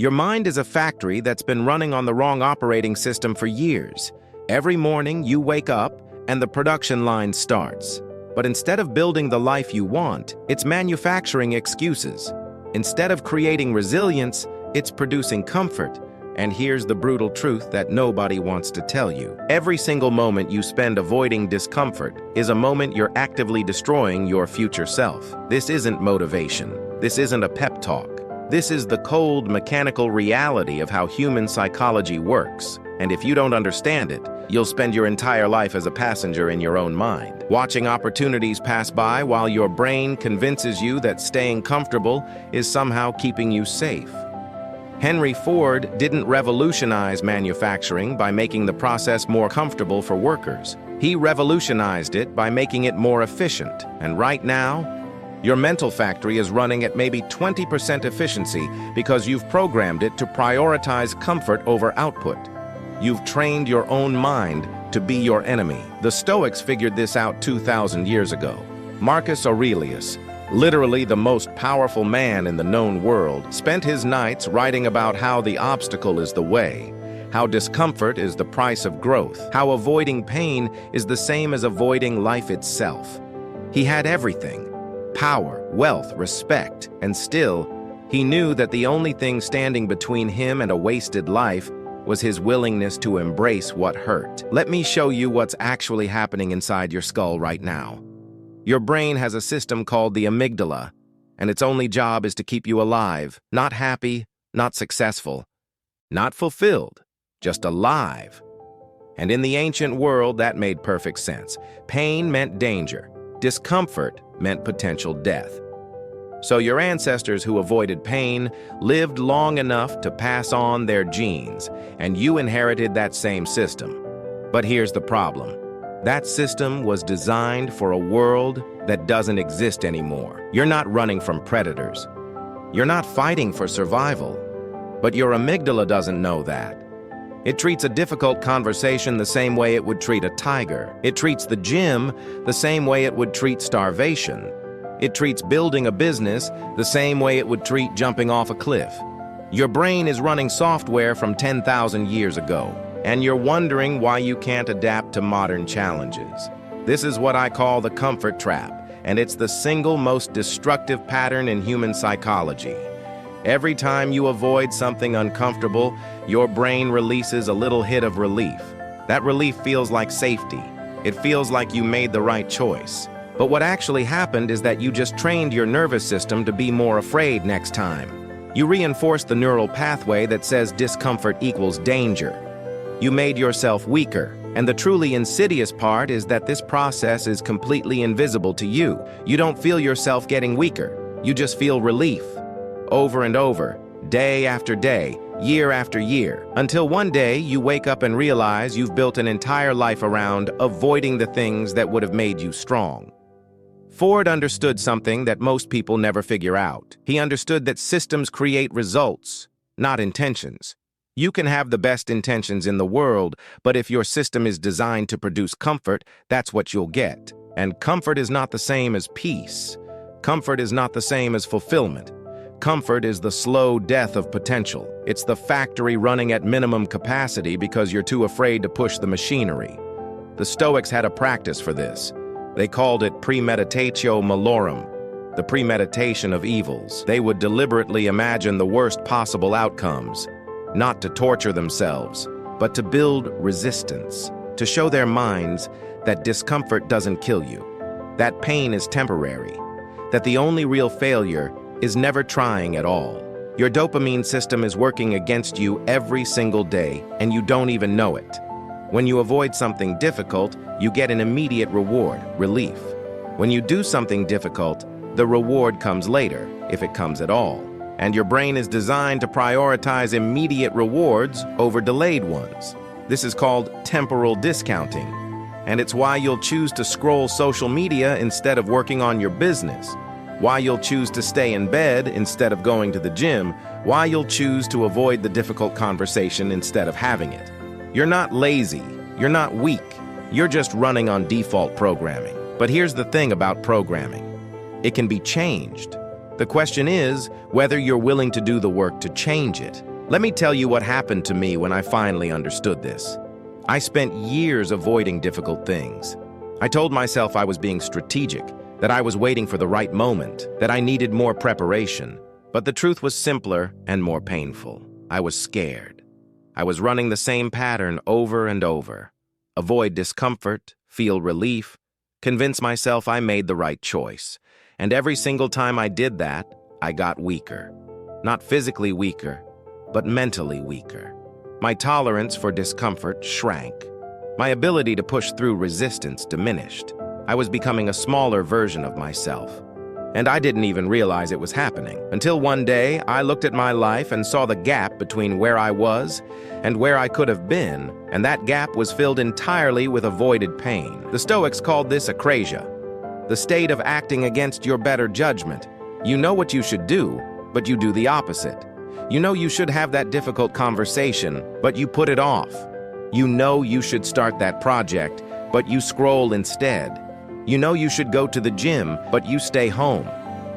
Your mind is a factory that's been running on the wrong operating system for years. Every morning you wake up and the production line starts. But instead of building the life you want, it's manufacturing excuses. Instead of creating resilience, it's producing comfort. And here's the brutal truth that nobody wants to tell you. Every single moment you spend avoiding discomfort is a moment you're actively destroying your future self. This isn't motivation. This isn't a pep talk. This is the cold, mechanical reality of how human psychology works. And if you don't understand it, you'll spend your entire life as a passenger in your own mind, watching opportunities pass by while your brain convinces you that staying comfortable is somehow keeping you safe. Henry Ford didn't revolutionize manufacturing by making the process more comfortable for workers. He revolutionized it by making it more efficient. And right now, your mental factory is running at maybe 20% efficiency because you've programmed it to prioritize comfort over output. You've trained your own mind to be your enemy. The Stoics figured this out 2,000 years ago. Marcus Aurelius, literally the most powerful man in the known world, spent his nights writing about how the obstacle is the way, how discomfort is the price of growth, how avoiding pain is the same as avoiding life itself. He had everything: power, wealth, respect, and still, he knew that the only thing standing between him and a wasted life was his willingness to embrace what hurt. Let me show you what's actually happening inside your skull right now. Your brain has a system called the amygdala, and its only job is to keep you alive, not happy, not successful, not fulfilled, just alive. And in the ancient world, that made perfect sense. Pain meant danger. Discomfort meant potential death. So your ancestors who avoided pain lived long enough to pass on their genes, and you inherited that same system. But here's the problem. That system was designed for a world that doesn't exist anymore. You're not running from predators. You're not fighting for survival. But your amygdala doesn't know that. It treats a difficult conversation the same way it would treat a tiger. It treats the gym the same way it would treat starvation. It treats building a business the same way it would treat jumping off a cliff. Your brain is running software from 10,000 years ago, and you're wondering why you can't adapt to modern challenges. This is what I call the comfort trap, and it's the single most destructive pattern in human psychology. Every time you avoid something uncomfortable, your brain releases a little hit of relief. That relief feels like safety. It feels like you made the right choice. But what actually happened is that you just trained your nervous system to be more afraid next time. You reinforced the neural pathway that says discomfort equals danger. You made yourself weaker. And the truly insidious part is that this process is completely invisible to you. You don't feel yourself getting weaker. You just feel relief. Over and over, day after day, year after year, until one day you wake up and realize you've built an entire life around avoiding the things that would have made you strong. Ford understood something that most people never figure out. He understood that systems create results, not intentions. You can have the best intentions in the world, but if your system is designed to produce comfort, that's what you'll get. And comfort is not the same as peace. Comfort is not the same as fulfillment. Comfort is the slow death of potential. It's the factory running at minimum capacity because you're too afraid to push the machinery. The Stoics had a practice for this. They called it premeditatio malorum, the premeditation of evils. They would deliberately imagine the worst possible outcomes, not to torture themselves, but to build resistance, to show their minds that discomfort doesn't kill you, that pain is temporary, that the only real failure is never trying at all. Your dopamine system is working against you every single day, and you don't even know it. When you avoid something difficult, you get an immediate reward, relief. When you do something difficult, the reward comes later, if it comes at all. And your brain is designed to prioritize immediate rewards over delayed ones. This is called temporal discounting. And it's why you'll choose to scroll social media instead of working on your business. Why you'll choose to stay in bed instead of going to the gym, why you'll choose to avoid the difficult conversation instead of having it. You're not lazy, you're not weak, you're just running on default programming. But here's the thing about programming. It can be changed. The question is whether you're willing to do the work to change it. Let me tell you what happened to me when I finally understood this. I spent years avoiding difficult things. I told myself I was being strategic, that I was waiting for the right moment, that I needed more preparation. But the truth was simpler and more painful. I was scared. I was running the same pattern over and over. Avoid discomfort, feel relief, convince myself I made the right choice. And every single time I did that, I got weaker. Not physically weaker, but mentally weaker. My tolerance for discomfort shrank. My ability to push through resistance diminished. I was becoming a smaller version of myself. And I didn't even realize it was happening. Until one day, I looked at my life and saw the gap between where I was and where I could have been, and that gap was filled entirely with avoided pain. The Stoics called this akrasia, the state of acting against your better judgment. You know what you should do, but you do the opposite. You know you should have that difficult conversation, but you put it off. You know you should start that project, but you scroll instead. You know you should go to the gym, but you stay home.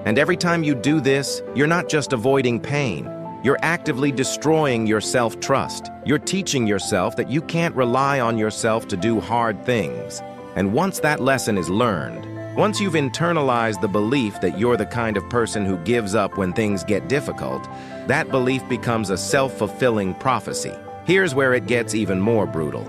And every time you do this, you're not just avoiding pain. You're actively destroying your self-trust. You're teaching yourself that you can't rely on yourself to do hard things. And once that lesson is learned, once you've internalized the belief that you're the kind of person who gives up when things get difficult, that belief becomes a self-fulfilling prophecy. Here's where it gets even more brutal.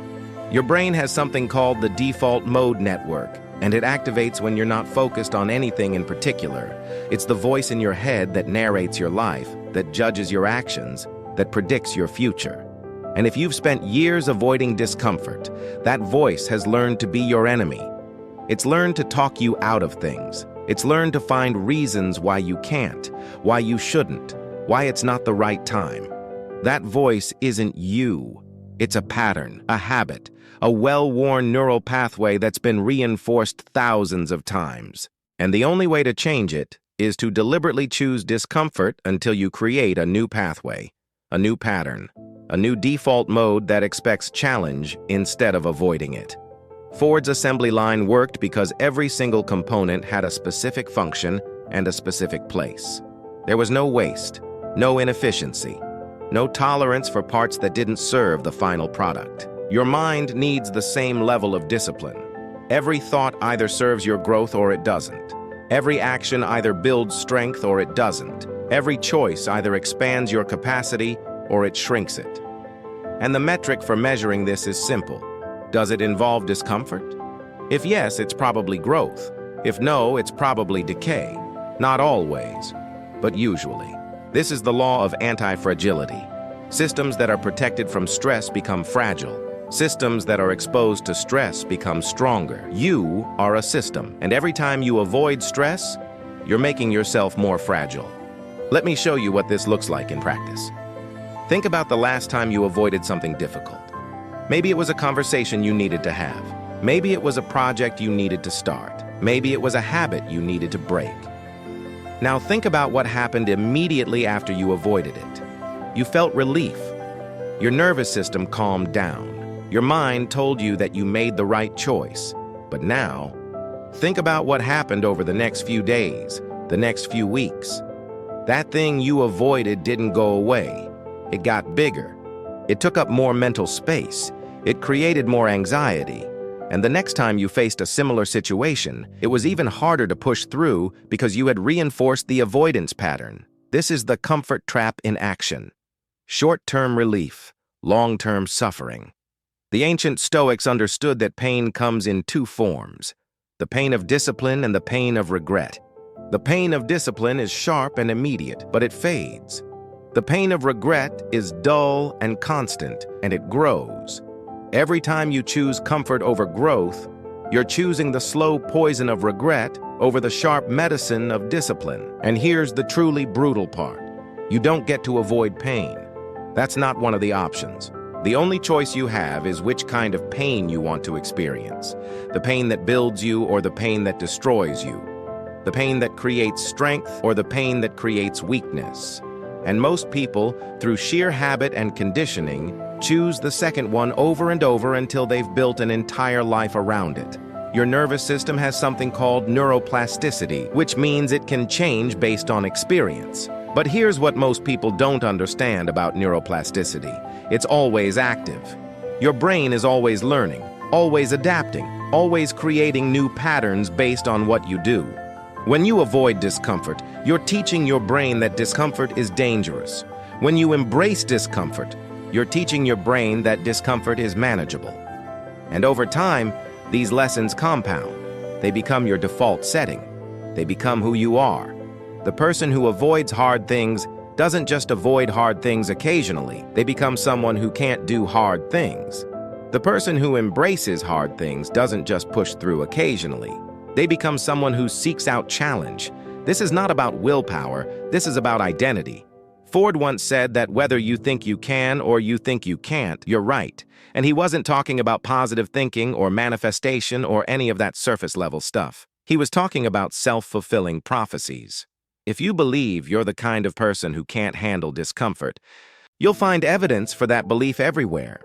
Your brain has something called the default mode network, and it activates when you're not focused on anything in particular. It's the voice in your head that narrates your life, that judges your actions, that predicts your future. And if you've spent years avoiding discomfort, that voice has learned to be your enemy. It's learned to talk you out of things. It's learned to find reasons why you can't, why you shouldn't, why it's not the right time. That voice isn't you. It's a pattern, a habit, a well-worn neural pathway that's been reinforced thousands of times. And the only way to change it is to deliberately choose discomfort until you create a new pathway, a new pattern, a new default mode that expects challenge instead of avoiding it. Ford's assembly line worked because every single component had a specific function and a specific place. There was no waste, no inefficiency, no tolerance for parts that didn't serve the final product. Your mind needs the same level of discipline. Every thought either serves your growth or it doesn't. Every action either builds strength or it doesn't. Every choice either expands your capacity or it shrinks it. And the metric for measuring this is simple. Does it involve discomfort? If yes, it's probably growth. If no, it's probably decay. Not always, but usually. This is the law of anti-fragility. Systems that are protected from stress become fragile. Systems that are exposed to stress become stronger. You are a system, and every time you avoid stress, you're making yourself more fragile. Let me show you what this looks like in practice. Think about the last time you avoided something difficult. Maybe it was a conversation you needed to have. Maybe it was a project you needed to start. Maybe it was a habit you needed to break. Now think about what happened immediately after you avoided it. You felt relief. Your nervous system calmed down. Your mind told you that you made the right choice. But now, think about what happened over the next few days, the next few weeks. That thing you avoided didn't go away. It got bigger. It took up more mental space. It created more anxiety. And the next time you faced a similar situation, it was even harder to push through because you had reinforced the avoidance pattern. This is the comfort trap in action. Short-term relief, long-term suffering. The ancient Stoics understood that pain comes in two forms, the pain of discipline and the pain of regret. The pain of discipline is sharp and immediate, but it fades. The pain of regret is dull and constant, and it grows. Every time you choose comfort over growth, you're choosing the slow poison of regret over the sharp medicine of discipline. And here's the truly brutal part. You don't get to avoid pain. That's not one of the options. The only choice you have is which kind of pain you want to experience. The pain that builds you or the pain that destroys you. The pain that creates strength or the pain that creates weakness. And most people, through sheer habit and conditioning, choose the second one over and over until they've built an entire life around it. Your nervous system has something called neuroplasticity, which means it can change based on experience. But here's what most people don't understand about neuroplasticity. It's always active. Your brain is always learning, always adapting, always creating new patterns based on what you do. When you avoid discomfort, you're teaching your brain that discomfort is dangerous. When you embrace discomfort, you're teaching your brain that discomfort is manageable. And over time, these lessons compound. They become your default setting. They become who you are. The person who avoids hard things doesn't just avoid hard things occasionally. They become someone who can't do hard things. The person who embraces hard things doesn't just push through occasionally. They become someone who seeks out challenge. This is not about willpower. This is about identity. Ford once said that whether you think you can or you think you can't, you're right. And he wasn't talking about positive thinking or manifestation or any of that surface-level stuff. He was talking about self-fulfilling prophecies. If you believe you're the kind of person who can't handle discomfort, you'll find evidence for that belief everywhere.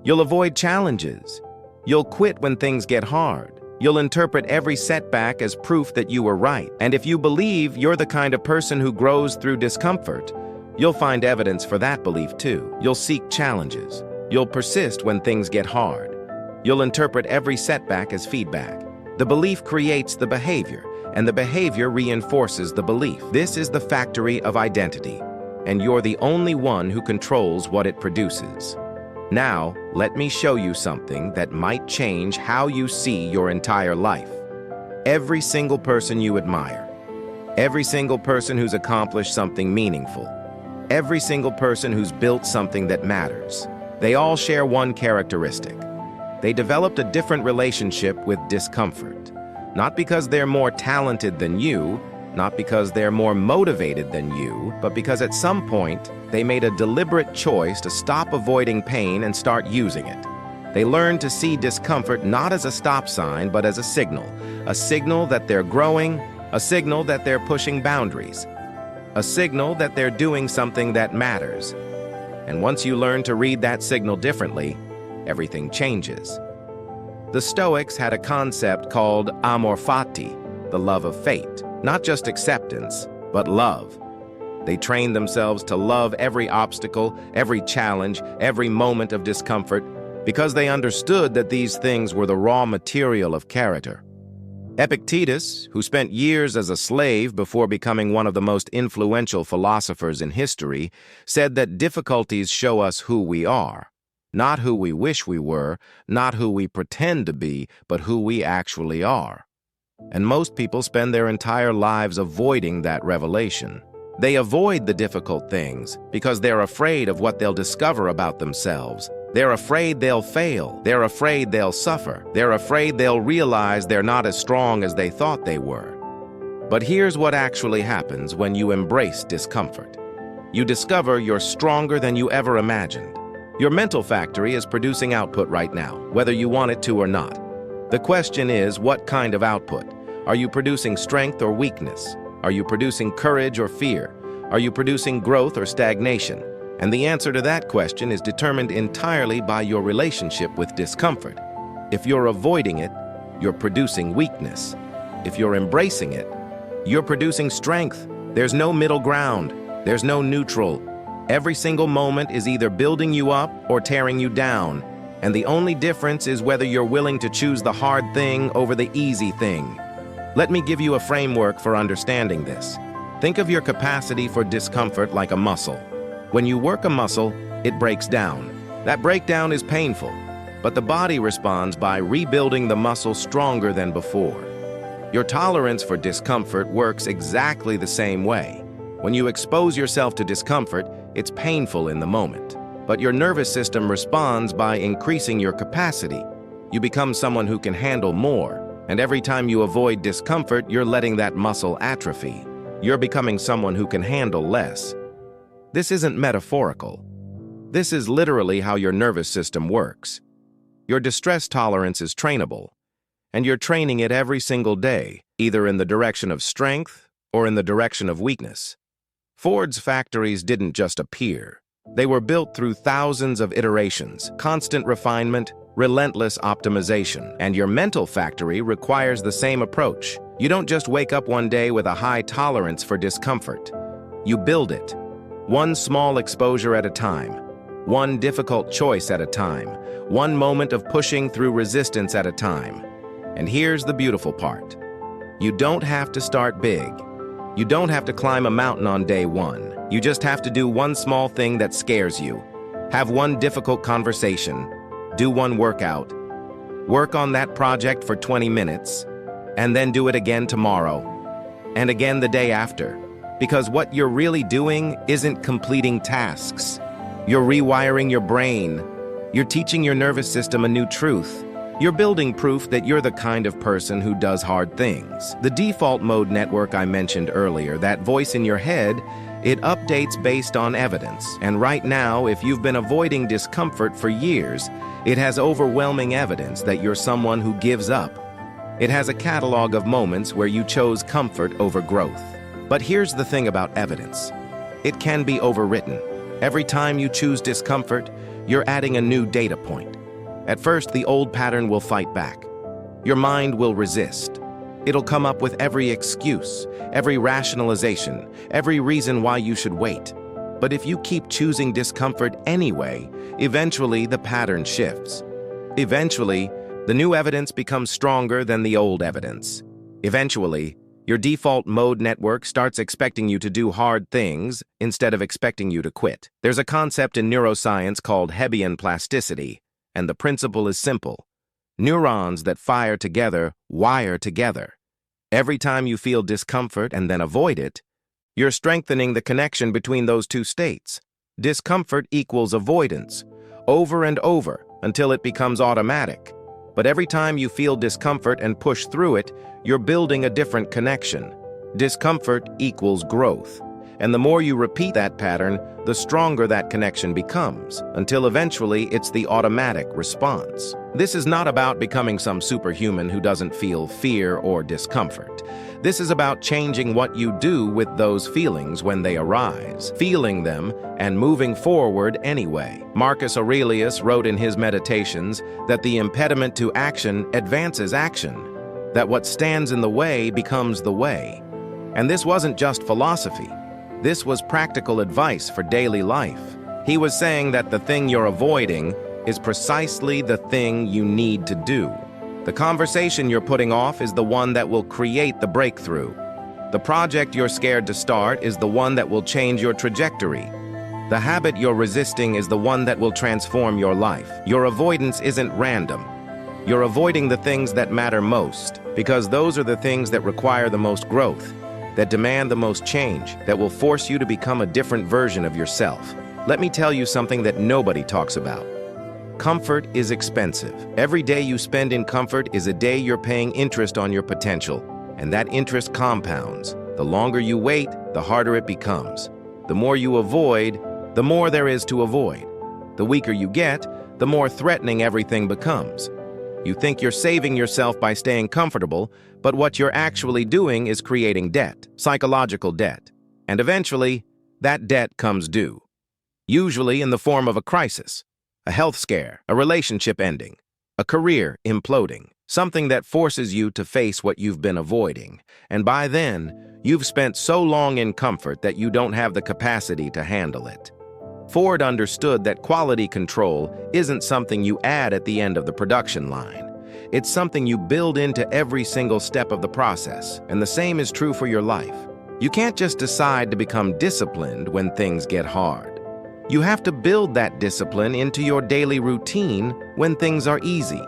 You'll avoid challenges. You'll quit when things get hard. You'll interpret every setback as proof that you were right. And if you believe you're the kind of person who grows through discomfort, you'll find evidence for that belief too. You'll seek challenges. You'll persist when things get hard. You'll interpret every setback as feedback. The belief creates the behavior, and the behavior reinforces the belief. This is the factory of identity, and you're the only one who controls what it produces. Now, let me show you something that might change how you see your entire life. Every single person you admire, every single person who's accomplished something meaningful, every single person who's built something that matters, they all share one characteristic. They developed a different relationship with discomfort. Not because they're more talented than you, not because they're more motivated than you, but because at some point, they made a deliberate choice to stop avoiding pain and start using it. They learned to see discomfort not as a stop sign, but as a signal that they're growing, a signal that they're pushing boundaries, a signal that they're doing something that matters. And once you learn to read that signal differently, everything changes. The Stoics had a concept called amor fati, the love of fate, not just acceptance, but love. They trained themselves to love every obstacle, every challenge, every moment of discomfort, because they understood that these things were the raw material of character. Epictetus, who spent years as a slave before becoming one of the most influential philosophers in history, said that difficulties show us who we are. Not who we wish we were, not who we pretend to be, but who we actually are. And most people spend their entire lives avoiding that revelation. They avoid the difficult things because they're afraid of what they'll discover about themselves. They're afraid they'll fail. They're afraid they'll suffer. They're afraid they'll realize they're not as strong as they thought they were. But here's what actually happens when you embrace discomfort. You discover you're stronger than you ever imagined. Your mental factory is producing output right now, whether you want it to or not. The question is, what kind of output? Are you producing strength or weakness? Are you producing courage or fear? Are you producing growth or stagnation? And the answer to that question is determined entirely by your relationship with discomfort. If you're avoiding it, you're producing weakness. If you're embracing it, you're producing strength. There's no middle ground. There's no neutral. Every single moment is either building you up or tearing you down. And the only difference is whether you're willing to choose the hard thing over the easy thing. Let me give you a framework for understanding this. Think of your capacity for discomfort like a muscle. When you work a muscle, it breaks down. That breakdown is painful, but the body responds by rebuilding the muscle stronger than before. Your tolerance for discomfort works exactly the same way. When you expose yourself to discomfort, it's painful in the moment, but your nervous system responds by increasing your capacity. You become someone who can handle more, and every time you avoid discomfort, you're letting that muscle atrophy. You're becoming someone who can handle less. This isn't metaphorical. This is literally how your nervous system works. Your distress tolerance is trainable, and you're training it every single day, either in the direction of strength or in the direction of weakness. Ford's factories didn't just appear. They were built through thousands of iterations, constant refinement, relentless optimization, and your mental factory requires the same approach. You don't just wake up one day with a high tolerance for discomfort. You build it. One small exposure at a time. One difficult choice at a time. One moment of pushing through resistance at a time. And here's the beautiful part. You don't have to start big. You don't have to climb a mountain on day one. You just have to do one small thing that scares you. Have one difficult conversation. Do one workout. Work on that project for 20 minutes. And then do it again tomorrow. And again the day after. Because what you're really doing isn't completing tasks. You're rewiring your brain. You're teaching your nervous system a new truth. You're building proof that you're the kind of person who does hard things. The default mode network I mentioned earlier, that voice in your head, it updates based on evidence. And right now, if you've been avoiding discomfort for years, it has overwhelming evidence that you're someone who gives up. It has a catalog of moments where you chose comfort over growth. But here's the thing about evidence. It can be overwritten. Every time you choose discomfort, you're adding a new data point. At first, the old pattern will fight back. Your mind will resist. It'll come up with every excuse, every rationalization, every reason why you should wait. But if you keep choosing discomfort anyway, eventually the pattern shifts. Eventually, the new evidence becomes stronger than the old evidence. Eventually, your default mode network starts expecting you to do hard things instead of expecting you to quit. There's a concept in neuroscience called Hebbian plasticity, and the principle is simple. Neurons that fire together wire together. Every time you feel discomfort and then avoid it, you're strengthening the connection between those two states. Discomfort equals avoidance, over and over, until it becomes automatic. But every time you feel discomfort and push through it, you're building a different connection. Discomfort equals growth. And the more you repeat that pattern, the stronger that connection becomes, until eventually it's the automatic response. This is not about becoming some superhuman who doesn't feel fear or discomfort. This is about changing what you do with those feelings when they arise, feeling them and moving forward anyway. Marcus Aurelius wrote in his Meditations that the impediment to action advances action, that what stands in the way becomes the way. And this wasn't just philosophy. This was practical advice for daily life. He was saying that the thing you're avoiding is precisely the thing you need to do. The conversation you're putting off is the one that will create the breakthrough. The project you're scared to start is the one that will change your trajectory. The habit you're resisting is the one that will transform your life. Your avoidance isn't random. You're avoiding the things that matter most, because those are the things that require the most growth, that demand the most change, that will force you to become a different version of yourself. Let me tell you something that nobody talks about. Comfort is expensive. Every day you spend in comfort is a day you're paying interest on your potential, and that interest compounds. The longer you wait, the harder it becomes. The more you avoid, the more there is to avoid. The weaker you get, the more threatening everything becomes. You think you're saving yourself by staying comfortable, but what you're actually doing is creating debt, psychological debt. And eventually, that debt comes due. Usually in the form of a crisis, a health scare, a relationship ending, a career imploding, something that forces you to face what you've been avoiding. And by then, you've spent so long in comfort that you don't have the capacity to handle it. Ford understood that quality control isn't something you add at the end of the production line. It's something you build into every single step of the process, and the same is true for your life. You can't just decide to become disciplined when things get hard. You have to build that discipline into your daily routine when things are easy.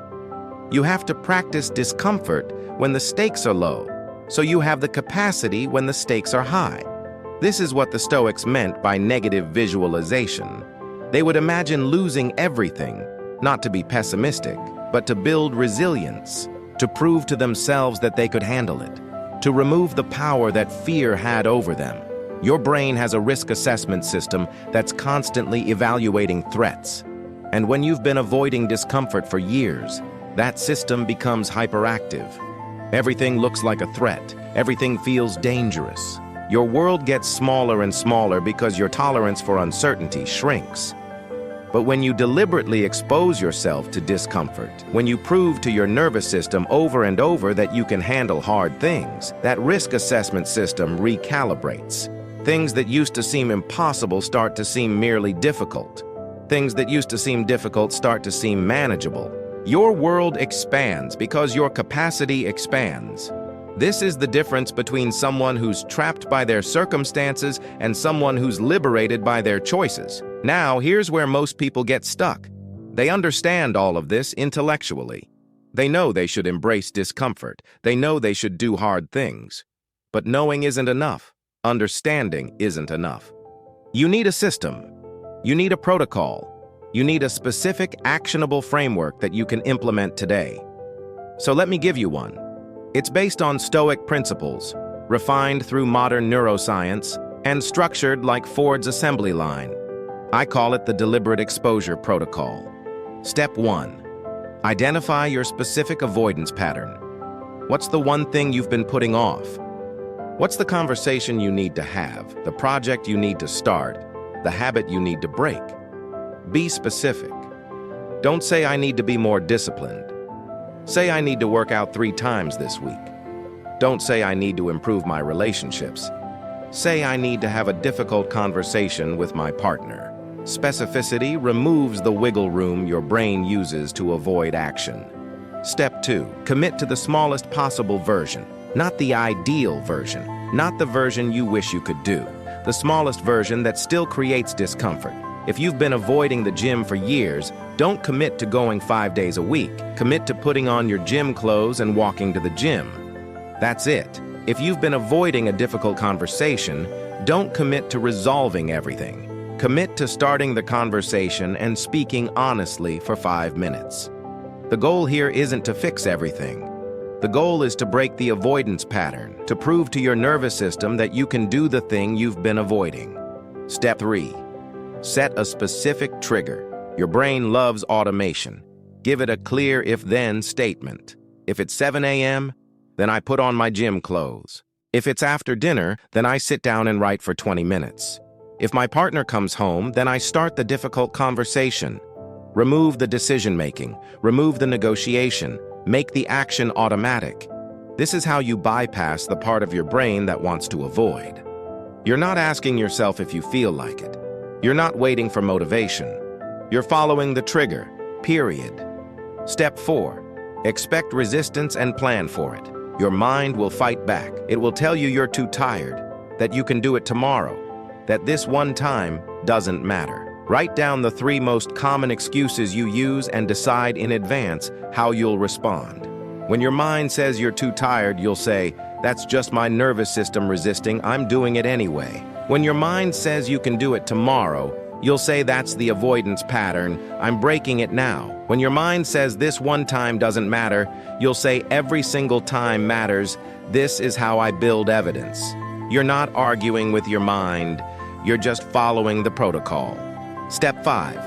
You have to practice discomfort when the stakes are low, so you have the capacity when the stakes are high. This is what the Stoics meant by negative visualization. They would imagine losing everything, not to be pessimistic, but to build resilience, to prove to themselves that they could handle it, to remove the power that fear had over them. Your brain has a risk assessment system that's constantly evaluating threats. And when you've been avoiding discomfort for years, that system becomes hyperactive. Everything looks like a threat. Everything feels dangerous. Your world gets smaller and smaller because your tolerance for uncertainty shrinks. But when you deliberately expose yourself to discomfort, when you prove to your nervous system over and over that you can handle hard things, that risk assessment system recalibrates. Things that used to seem impossible start to seem merely difficult. Things that used to seem difficult start to seem manageable. Your world expands because your capacity expands. This is the difference between someone who's trapped by their circumstances and someone who's liberated by their choices. Now, here's where most people get stuck. They understand all of this intellectually. They know they should embrace discomfort. They know they should do hard things. But knowing isn't enough. Understanding isn't enough. You need a system. You need a protocol. You need a specific, actionable framework that you can implement today. So let me give you one. It's based on Stoic principles, refined through modern neuroscience, and structured like Ford's assembly line. I call it the Deliberate Exposure Protocol. Step 1. Identify your specific avoidance pattern. What's the one thing you've been putting off? What's the conversation you need to have, the project you need to start, the habit you need to break? Be specific. Don't say I need to be more disciplined. Say I need to work out 3 times this week. Don't say I need to improve my relationships. Say I need to have a difficult conversation with my partner. Specificity removes the wiggle room your brain uses to avoid action. Step 2. Commit to the smallest possible version, not the ideal version, not the version you wish you could do, the smallest version that still creates discomfort. If you've been avoiding the gym for years, don't commit to going 5 days a week. Commit to putting on your gym clothes and walking to the gym. That's it. If you've been avoiding a difficult conversation, don't commit to resolving everything. Commit to starting the conversation and speaking honestly for 5 minutes. The goal here isn't to fix everything. The goal is to break the avoidance pattern, to prove to your nervous system that you can do the thing you've been avoiding. Step 3. Set a specific trigger. Your brain loves automation. Give it a clear if-then statement. If it's 7 a.m., then I put on my gym clothes. If it's after dinner, then I sit down and write for 20 minutes. If my partner comes home, then I start the difficult conversation. Remove the decision-making. Remove the negotiation. Make the action automatic. This is how you bypass the part of your brain that wants to avoid. You're not asking yourself if you feel like it. You're not waiting for motivation. You're following the trigger, period. Step 4. Expect resistance and plan for it. Your mind will fight back. It will tell you you're too tired, that you can do it tomorrow, that this one time doesn't matter. Write down the 3 most common excuses you use and decide in advance how you'll respond. When your mind says you're too tired, you'll say, "That's just my nervous system resisting, I'm doing it anyway." When your mind says you can do it tomorrow, you'll say, "That's the avoidance pattern, I'm breaking it now." When your mind says this one time doesn't matter, you'll say, "Every single time matters, this is how I build evidence." You're not arguing with your mind, you're just following the protocol. Step 5.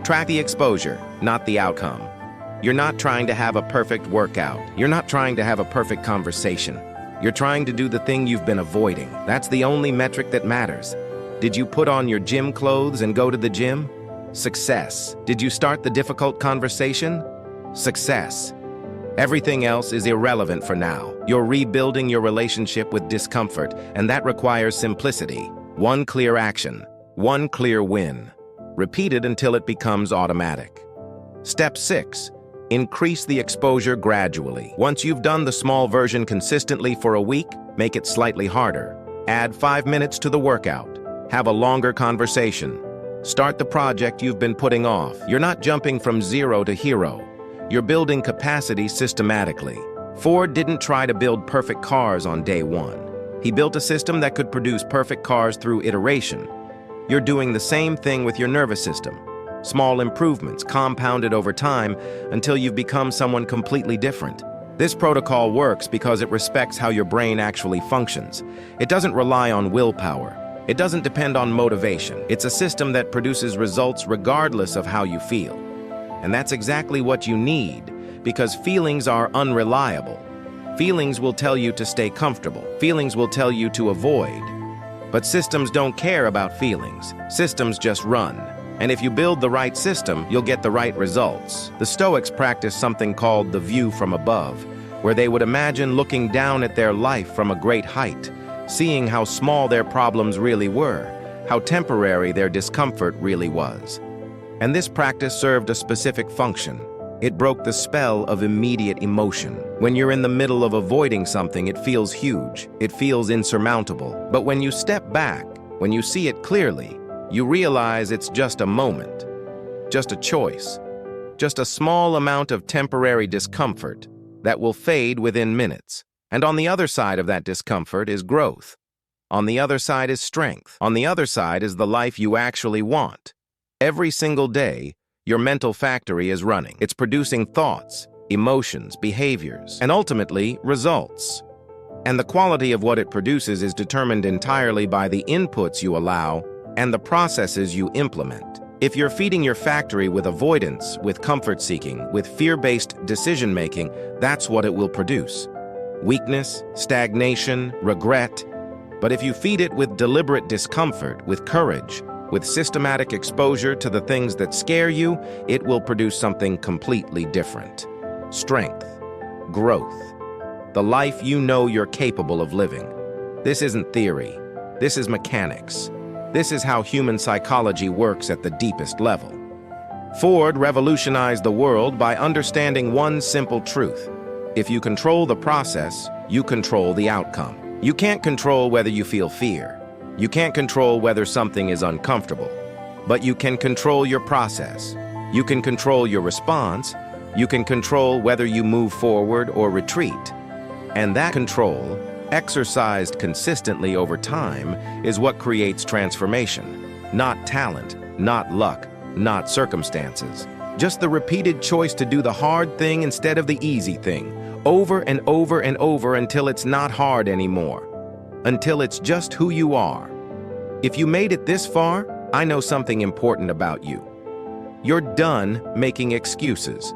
Track the exposure, not the outcome. You're not trying to have a perfect workout. You're not trying to have a perfect conversation. You're trying to do the thing you've been avoiding. That's the only metric that matters. Did you put on your gym clothes and go to the gym? Success. Did you start the difficult conversation? Success. Everything else is irrelevant for now. You're rebuilding your relationship with discomfort, and that requires simplicity. One clear action, one clear win. Repeat it until it becomes automatic. Step 6. Increase the exposure gradually. Once you've done the small version consistently for a week, make it slightly harder. Add 5 minutes to the workout. Have a longer conversation. Start the project you've been putting off. You're not jumping from 0 to hero. You're building capacity systematically. Ford didn't try to build perfect cars on day 1. He built a system that could produce perfect cars through iteration. You're doing the same thing with your nervous system. Small improvements compounded over time until you've become someone completely different. This protocol works because it respects how your brain actually functions. It doesn't rely on willpower. It doesn't depend on motivation. It's a system that produces results regardless of how you feel. And that's exactly what you need, because feelings are unreliable. Feelings will tell you to stay comfortable. Feelings will tell you to avoid. But systems don't care about feelings. Systems just run. And if you build the right system, you'll get the right results. The Stoics practiced something called the view from above, where they would imagine looking down at their life from a great height. seeing how small their problems really were, how temporary their discomfort really was. And this practice served a specific function. It broke the spell of immediate emotion. When you're in the middle of avoiding something, it feels huge, it feels insurmountable. But when you step back, when you see it clearly, you realize it's just a moment, just a choice, just a small amount of temporary discomfort that will fade within minutes. And on the other side of that discomfort is growth. On the other side is strength. On the other side is the life you actually want. Every single day, your mental factory is running. It's producing thoughts, emotions, behaviors, and ultimately, results. And the quality of what it produces is determined entirely by the inputs you allow and the processes you implement. If you're feeding your factory with avoidance, with comfort-seeking, with fear-based decision-making, that's what it will produce. Weakness, stagnation, regret. But if you feed it with deliberate discomfort, with courage, with systematic exposure to the things that scare you, it will produce something completely different. Strength, growth, the life you know you're capable of living. This isn't theory. This is mechanics. This is how human psychology works at the deepest level. Ford revolutionized the world by understanding one simple truth. If you control the process, you control the outcome. You can't control whether you feel fear. You can't control whether something is uncomfortable. But you can control your process. You can control your response. You can control whether you move forward or retreat. And that control, exercised consistently over time, is what creates transformation. Not talent, not luck, not circumstances. Just the repeated choice to do the hard thing instead of the easy thing, over and over and over until it's not hard anymore. Until it's just who you are. If you made it this far, I know something important about you. You're done making excuses.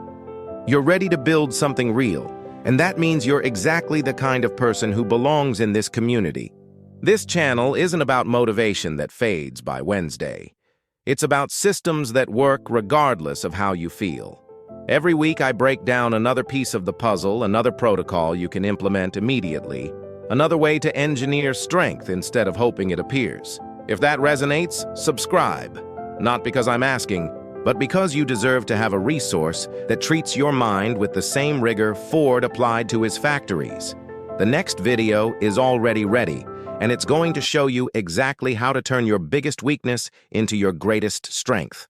You're ready to build something real, and that means you're exactly the kind of person who belongs in this community. This channel isn't about motivation that fades by Wednesday. It's about systems that work regardless of how you feel. Every week I break down another piece of the puzzle, another protocol you can implement immediately, another way to engineer strength instead of hoping it appears. If that resonates, subscribe. Not because I'm asking, but because you deserve to have a resource that treats your mind with the same rigor Ford applied to his factories. The next video is already ready, and it's going to show you exactly how to turn your biggest weakness into your greatest strength.